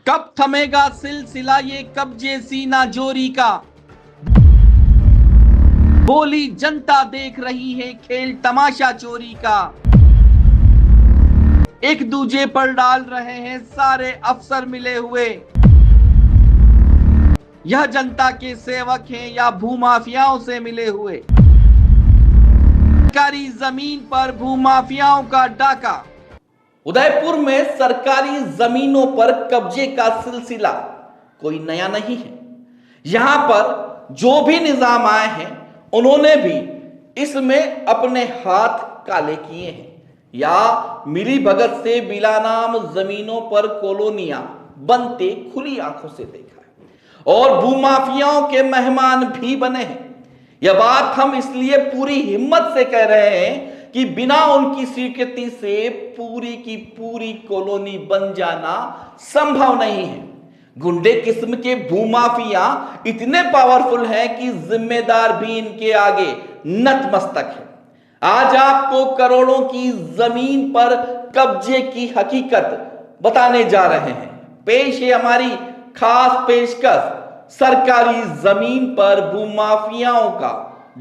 कब थमेगा सिलसिला ये कब्जे सीना जोरी का। बोली जनता देख रही है खेल तमाशा चोरी का। एक दूजे पर डाल रहे हैं सारे अफसर मिले हुए। यह जनता के सेवक हैं या भूमाफियाओं से मिले हुए। सरकारी जमीन पर भूमाफियाओं का डाका। उदयपुर में सरकारी जमीनों पर कब्जे का सिलसिला कोई नया नहीं है। यहां पर जो भी निजाम आए हैं उन्होंने भी इसमें अपने हाथ काले किए हैं या मिली भगत से बिलानाम जमीनों पर कॉलोनियां बनते खुली आंखों से देखा है और भूमाफियाओं के मेहमान भी बने हैं। यह बात हम इसलिए पूरी हिम्मत से कह रहे हैं कि बिना उनकी स्वीकृति से पूरी की पूरी कॉलोनी बन जाना संभव नहीं है। गुंडे किस्म के भूमाफिया इतने पावरफुल हैं कि जिम्मेदार भी इनके आगे नतमस्तक है। आज आपको करोड़ों की जमीन पर कब्जे की हकीकत बताने जा रहे हैं। पेश है हमारी खास पेशकश, सरकारी जमीन पर भूमाफियाओं का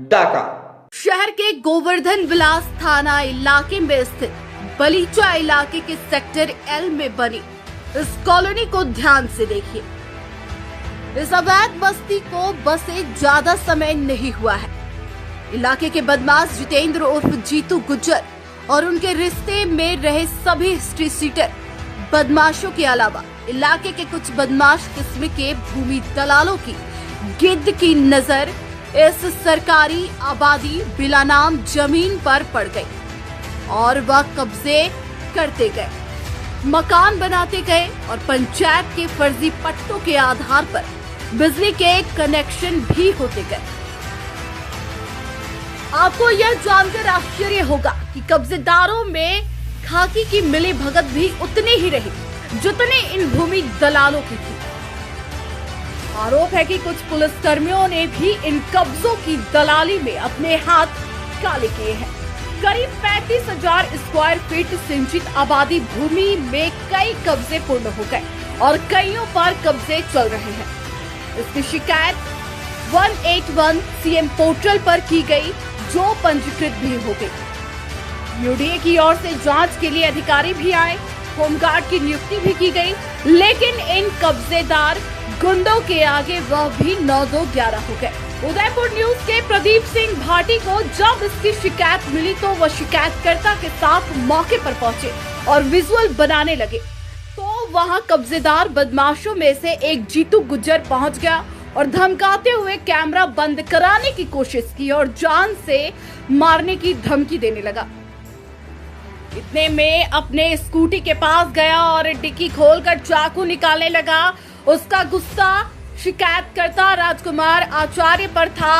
डाका। शहर के गोवर्धन विलास थाना इलाके में स्थित बलीचा इलाके के सेक्टर एल में बनी इस कॉलोनी को ध्यान से देखिए। इस अवैध बस्ती को बसे ज्यादा समय नहीं हुआ है। इलाके के बदमाश जितेंद्र उर्फ जीतू गुज्जर और उनके रिश्ते में रहे सभी हिस्ट्री सीटर बदमाशों के अलावा इलाके के कुछ बदमाश किस्म के भूमि दलालों की गिद्ध की नजर इस सरकारी आबादी बिलानाम जमीन पर पड़ गई और वह कब्जे करते गए, मकान बनाते गए और पंचायत के फर्जी पट्टों के आधार पर बिजली के कनेक्शन भी होते गए। आपको यह जानकर आश्चर्य होगा कि कब्जेदारों में खाकी की मिली भगत भी उतनी ही रही जितनी इन भूमि दलालों की थी। आरोप है कि कुछ पुलिसकर्मियों ने भी इन कब्जों की दलाली में अपने हाथ काले किए हैं। करीब 35,000 स्क्वायर फीट सिंचित आबादी भूमि में कई कब्जे पूर्ण हो गए और कईयों पर कब्जे चल रहे हैं। इसकी शिकायत 181 सीएम पोर्टल पर की गई, जो पंजीकृत भी हो गई। यूडीए की ओर से जांच के लिए अधिकारी भी आए, होमगार्ड की नियुक्ति भी की गई, लेकिन इन कब्जेदार गुंडों के आगे वह भी 9-2-11 हो गए। उदयपुर न्यूज के प्रदीप सिंह भाटी को जब इसकी शिकायत मिली तो वह शिकायतकर्ता के साथ मौके पर पहुंचे और विजुअल बनाने लगे तो वहां कब्जेदार बदमाशों में से एक जीतू गुज्जर पहुंच गया और धमकाते हुए कैमरा बंद कराने की कोशिश की और जान से मारने की धमकी देने लगा। इतने में अपने स्कूटी के पास गया और डिक्की खोलकर चाकू निकालने लगा। उसका गुस्सा शिकायतकर्ता राजकुमार आचार्य पर था।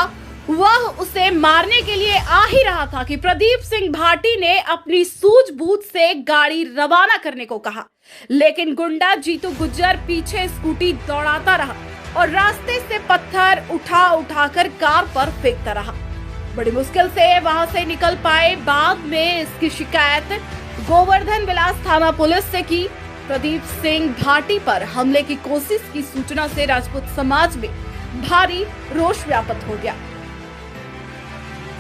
वह उसे मारने के लिए आ ही रहा था कि प्रदीप सिंह भाटी ने अपनी सूझबूझ से गाड़ी रवाना करने को कहा, लेकिन गुंडा जीतू गुज्जर पीछे स्कूटी दौड़ाता रहा और रास्ते से पत्थर उठा उठाकर कार पर फेंकता रहा। बड़ी मुश्किल से वहां से निकल पाए। बाद में इसकी शिकायत गोवर्धन विलास थाना पुलिस से की। प्रदीप सिंह भाटी पर हमले की कोशिश की सूचना से राजपूत समाज में भारी रोष व्याप्त हो गया।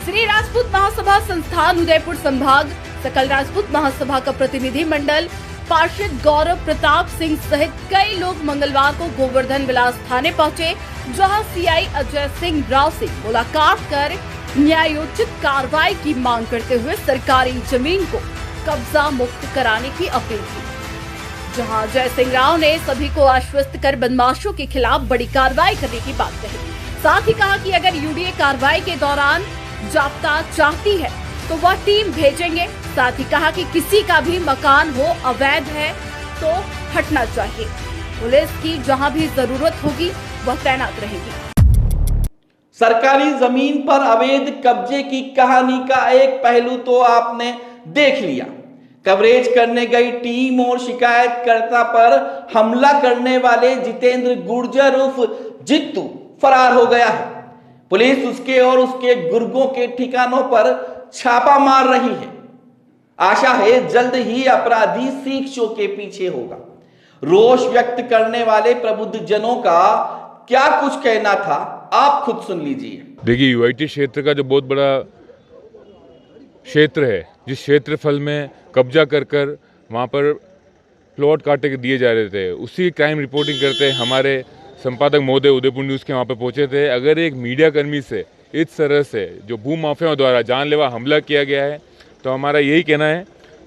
श्री राजपूत महासभा संस्थान उदयपुर संभाग, सकल राजपूत महासभा का प्रतिनिधि मंडल, पार्षद गौरव प्रताप सिंह सहित कई लोग मंगलवार को गोवर्धन विलास थाने पहुंचे, जहां सीआई अजय सिंह राव से मुलाकात कर न्यायोचित कार्रवाई की मांग करते हुए सरकारी जमीन को कब्जा मुक्त कराने की अपील की। जहां अजय सिंह राव ने सभी को आश्वस्त कर बदमाशों के खिलाफ बड़ी कार्रवाई करने की बात कही। साथ ही कहा कि अगर यूडीए कार्रवाई के दौरान जाप्ता चाहती है तो वह टीम भेजेंगे। साथ ही कहा कि किसी का भी मकान हो अवैध है तो हटना चाहिए। पुलिस की जहां भी जरूरत होगी वह तैनात रहेगी। सरकारी जमीन पर अवैध कब्जे की कहानी का एक पहलू तो आपने देख लिया। कवरेज करने गई टीम और शिकायतकर्ता पर हमला करने वाले जितेंद्र गुर्जर उर्फ जित्तू फरार हो गया है। पुलिस उसके और उसके गुर्गों के ठिकानों पर छापा मार रही है। आशा है जल्द ही अपराधी सीख के पीछे होगा। रोष व्यक्त करने वाले प्रबुद्ध जनों का क्या कुछ कहना था, आप खुद सुन लीजिए। देखिए, यूआईटी क्षेत्र का जो बहुत बड़ा क्षेत्र है, जिस क्षेत्रफल में कब्जा कर कर वहाँ पर प्लॉट काटे दिए जा रहे थे, उसी क्राइम रिपोर्टिंग करते हमारे संपादक महोदय उदयपुर न्यूज़ के वहाँ पर पहुँचे थे। अगर एक मीडिया कर्मी से इस तरह से जो भूमाफियाओं द्वारा जानलेवा हमला किया गया है, तो हमारा यही कहना है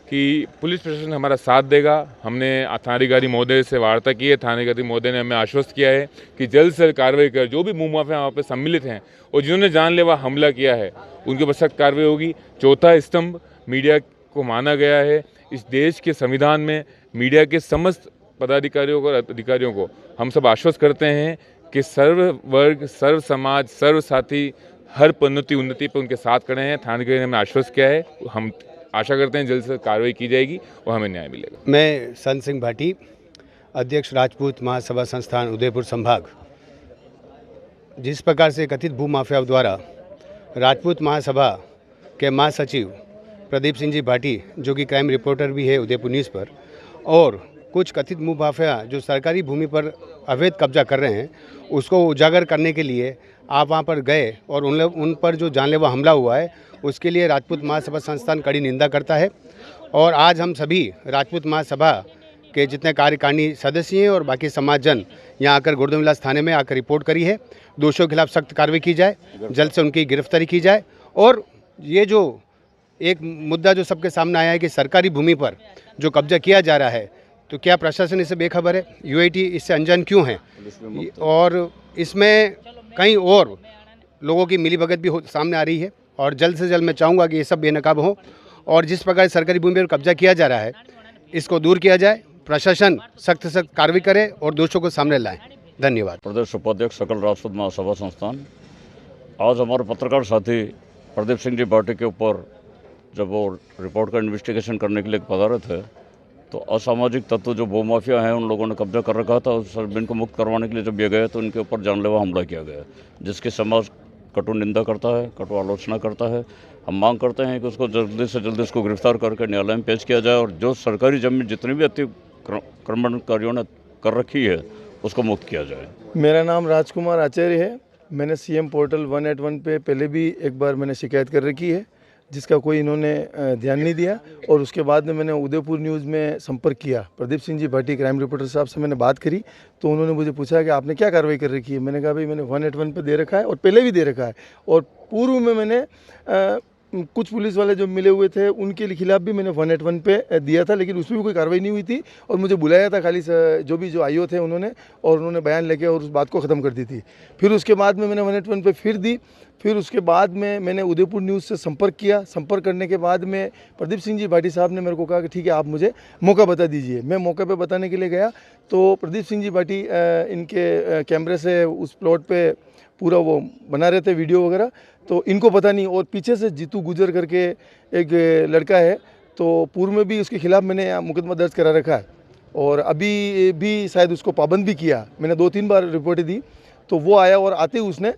कि पुलिस प्रशासन हमारा साथ देगा। हमने थानाधिकारी महोदय से वार्ता की है। थानाधिकारी महोदय ने हमें आश्वस्त किया है कि जल्द से जल्द कार्रवाई कर जो भी भूमाफिया वहाँ पर सम्मिलित हैं और जिन्होंने जानलेवा हमला किया है उनके ऊपर सख्त कार्रवाई होगी। चौथा स्तंभ मीडिया को माना गया है। इस देश के संविधान में मीडिया के समस्त पदाधिकारियों और अधिकारियों को हम सब आश्वस्त करते हैं कि सर्व वर्ग, सर्व समाज, सर्व साथी हर पन्नति उन्नति पर उनके साथ खड़े हैं। थानाधिकारी ने हमें आश्वस्त किया है। हम आशा करते हैं जल्द से कार्रवाई की जाएगी और हमें न्याय मिलेगा। मैं संत सिंह भाटी, अध्यक्ष राजपूत महासभा संस्थान उदयपुर संभाग। जिस प्रकार से कथित भूमाफियाओं द्वारा राजपूत महासभा के महासचिव प्रदीप सिंह जी भाटी, जो कि क्राइम रिपोर्टर भी है उदयपुर न्यूज़ पर, और कुछ कथित भूमाफिया जो सरकारी भूमि पर अवैध कब्जा कर रहे हैं, उसको उजागर करने के लिए आप वहां पर गए और उन पर जो जानलेवा हमला हुआ है उसके लिए राजपूत महासभा संस्थान कड़ी निंदा करता है। और आज हम सभी राजपूत महासभा के जितने कार्यकारिणी सदस्य हैं और बाकी समाजजन यहाँ आकर गोवर्धन थाने में आकर रिपोर्ट करी है। दोषियों के खिलाफ सख्त कार्रवाई की जाए, जल्द से उनकी गिरफ्तारी की जाए। और ये जो एक मुद्दा जो सबके सामने आया है कि सरकारी भूमि पर जो कब्जा किया जा रहा है, तो क्या प्रशासन इससे बेखबर है? यूआईटी इससे अनजान क्यों है? और इसमें कहीं और लोगों की मिलीभगत भी सामने आ रही है। और जल्द से जल्द मैं चाहूँगा कि ये सब बेनकाब हो और जिस प्रकार सरकारी भूमि पर कब्जा किया जा रहा है इसको दूर किया जाए। प्रशासन सख्त से सख्त कार्रवाई करे और दोषियों को सामने लाए। धन्यवाद। प्रदेश उपाध्यक्ष सकल राजपूत महासभा संस्थान। आज हमारे पत्रकार साथी प्रदीप सिंह जी भाटी के ऊपर जब वो रिपोर्ट का इन्वेस्टिगेशन करने के लिए पधारे थे, तो असामाजिक तत्व जो भूमाफिया हैं उन लोगों ने कब्जा कर रखा था। उस इनको मुक्त करवाने के लिए जब ये गए तो इनके ऊपर जानलेवा हमला किया गया, जिसकी समाज कटु निंदा करता है, कटु आलोचना करता है। हम मांग करते हैं कि उसको जल्दी से जल्दी उसको गिरफ्तार करके न्यायालय में पेश किया जाए और जो सरकारी जमीन जितनी भी अतिक्रमणकारियों ने कर रखी है उसको मुक्त किया जाए। मेरा नाम राजकुमार आचार्य है। मैंने सीएम पोर्टल 181 पे पहले भी एक बार मैंने शिकायत कर रखी है, जिसका कोई इन्होंने ध्यान नहीं दिया। और उसके बाद में मैंने उदयपुर न्यूज़ में संपर्क किया। प्रदीप सिंह जी भाटी क्राइम रिपोर्टर साहब से मैंने बात करी, तो उन्होंने मुझे पूछा कि आपने क्या कार्रवाई कर रखी है। मैंने कहा भाई मैंने 181 पे दे रखा है और पहले भी दे रखा है, और पूर्व में मैंने कुछ पुलिस वाले जो मिले हुए थे उनके खिलाफ भी मैंने 181 पे दिया था, लेकिन उसमें भी कोई कार्रवाई नहीं हुई थी। और मुझे बुलाया था खाली जो आईओ थे उन्होंने, और उन्होंने बयान लेके और उस बात को ख़त्म कर दी थी। फिर उसके बाद में मैंने 181 पे फिर दी। फिर उसके बाद में मैंने उदयपुर न्यूज़ से संपर्क किया। संपर्क करने के बाद में प्रदीप सिंह जी भाटी साहब ने मेरे को कहा कि ठीक है आप मुझे मौका बता दीजिए। मैं मौके पे बताने के लिए गया तो प्रदीप सिंह जी भाटी इनके कैमरे से उस प्लॉट पे पूरा वो बना रहे थे वीडियो वगैरह, तो इनको पता नहीं। और पीछे से जीतू गुजर करके एक लड़का है, तो पूर्व में भी उसके खिलाफ मैंने मुकदमा दर्ज करा रखा है और अभी भी शायद उसको पाबंद भी किया। मैंने 2-3 बार रिपोर्टें दी। तो वो आया और आते ही उसने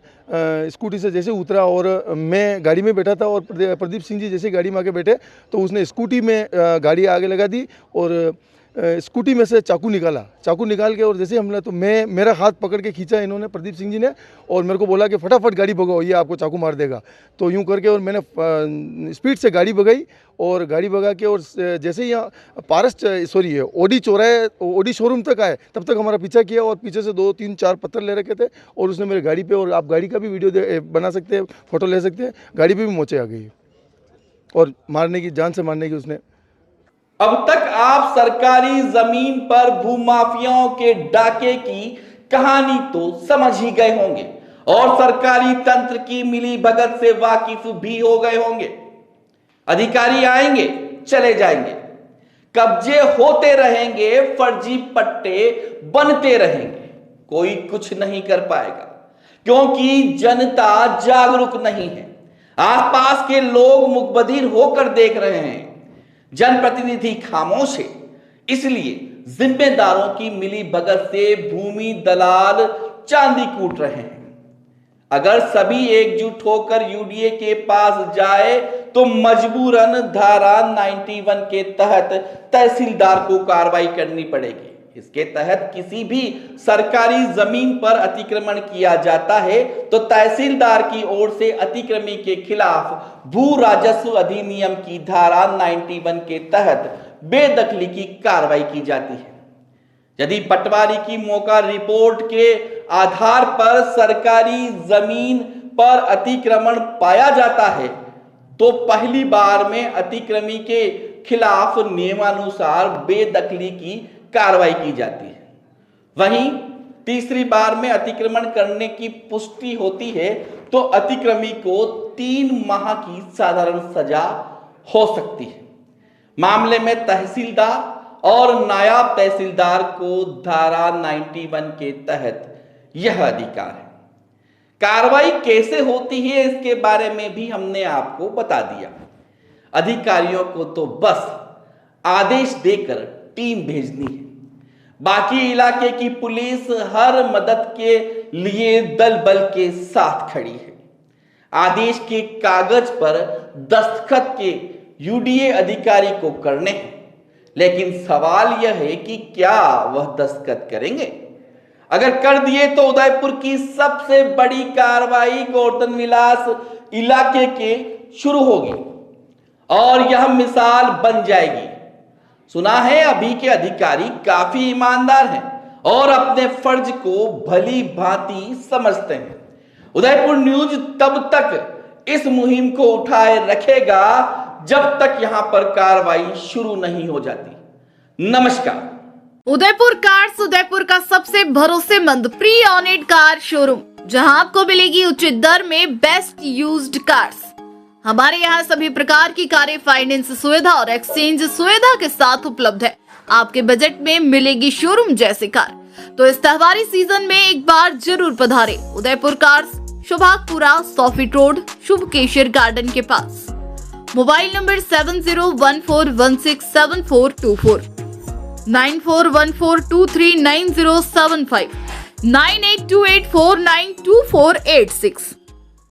स्कूटी से जैसे उतरा और मैं गाड़ी में बैठा था और प्रदीप सिंह जी जैसे गाड़ी में आके बैठे तो उसने स्कूटी में गाड़ी आगे लगा दी और स्कूटी में से चाकू निकाल के और जैसे हमला तो मेरा हाथ पकड़ के खींचा इन्होंने प्रदीप सिंह जी ने, और मेरे को बोला कि फटाफट गाड़ी भगाओ, ये आपको चाकू मार देगा। तो यूं करके और मैंने स्पीड से गाड़ी भगाई और गाड़ी भगा के और जैसे ही यहाँ ओडी शोरूम तक आए तब तक हमारा पीछा किया और पीछे से 2-3-4 पत्थर ले रखे थे और उसने मेरी गाड़ी पे, और आप गाड़ी का भी वीडियो बना सकते हैं, फोटो ले सकते हैं, गाड़ी पे भी मोचे आ गई और जान से मारने की उसने। अब तक आप सरकारी जमीन पर भूमाफियाओं के डाके की कहानी तो समझ ही गए होंगे और सरकारी तंत्र की मिली भगत से वाकिफ भी हो गए होंगे। अधिकारी आएंगे, चले जाएंगे, कब्जे होते रहेंगे, फर्जी पट्टे बनते रहेंगे, कोई कुछ नहीं कर पाएगा क्योंकि जनता जागरूक नहीं है। आसपास के लोग मुकबधिर होकर देख रहे हैं, जनप्रतिनिधि खामोश है। इसलिए जिम्मेदारों की मिली भगत से भूमि दलाल चांदी कूट रहे हैं। अगर सभी एकजुट होकर यूडीए के पास जाए तो मजबूरन धारा 91 के तहत तहसीलदार को कार्रवाई करनी पड़ेगी। इसके तहत किसी भी सरकारी जमीन पर अतिक्रमण किया जाता है तो तहसीलदार की ओर से अतिक्रमी के खिलाफ भू राजस्व अधिनियम की धारा 91 के तहत बेदखली की कार्रवाई की जाती है। यदि पटवारी की मौका रिपोर्ट के आधार पर सरकारी जमीन पर अतिक्रमण पाया जाता है तो पहली बार में अतिक्रमी के खिलाफ नियमानुसार बेदखली की कार्रवाई की जाती है। वहीं तीसरी बार में अतिक्रमण करने की पुष्टि होती है तो अतिक्रमी को 3 माह की साधारण सजा हो सकती है। मामले में तहसीलदार और नायब तहसीलदार को धारा 91 के तहत यह अधिकार है। कार्रवाई कैसे होती है इसके बारे में भी हमने आपको बता दिया। अधिकारियों को तो बस आदेश देकर टीम भेजनी है। बाकी इलाके की पुलिस हर मदद के लिए दल बल के साथ खड़ी है। आदेश के कागज पर दस्तखत के यूडीए अधिकारी को करने हैं, लेकिन सवाल यह है कि क्या वह दस्तखत करेंगे। अगर कर दिए तो उदयपुर की सबसे बड़ी कार्रवाई गौतम विलास इलाके के शुरू होगी और यह मिसाल बन जाएगी। सुना है अभी के अधिकारी काफी ईमानदार हैं और अपने फर्ज को भली भांति समझते हैं। उदयपुर न्यूज तब तक इस मुहिम को उठाए रखेगा जब तक यहां पर कार्रवाई शुरू नहीं हो जाती। नमस्कार। उदयपुर कार्स, उदयपुर का सबसे भरोसेमंद प्री ऑनेड कार शोरूम, जहां आपको मिलेगी उचित दर में बेस्ट यूज्ड कार्स। हमारे यहाँ सभी प्रकार की कारें फाइनेंस सुविधा और एक्सचेंज सुविधा के साथ उपलब्ध है। आपके बजट में मिलेगी शोरूम जैसी कार। तो इस त्योहारी सीजन में एक बार जरूर पधारें Udaipur cars, Sobhagpura, soffit road, शुभ केशर गार्डन के पास। Mobile number 7014167424, 9414239075, 9828492486।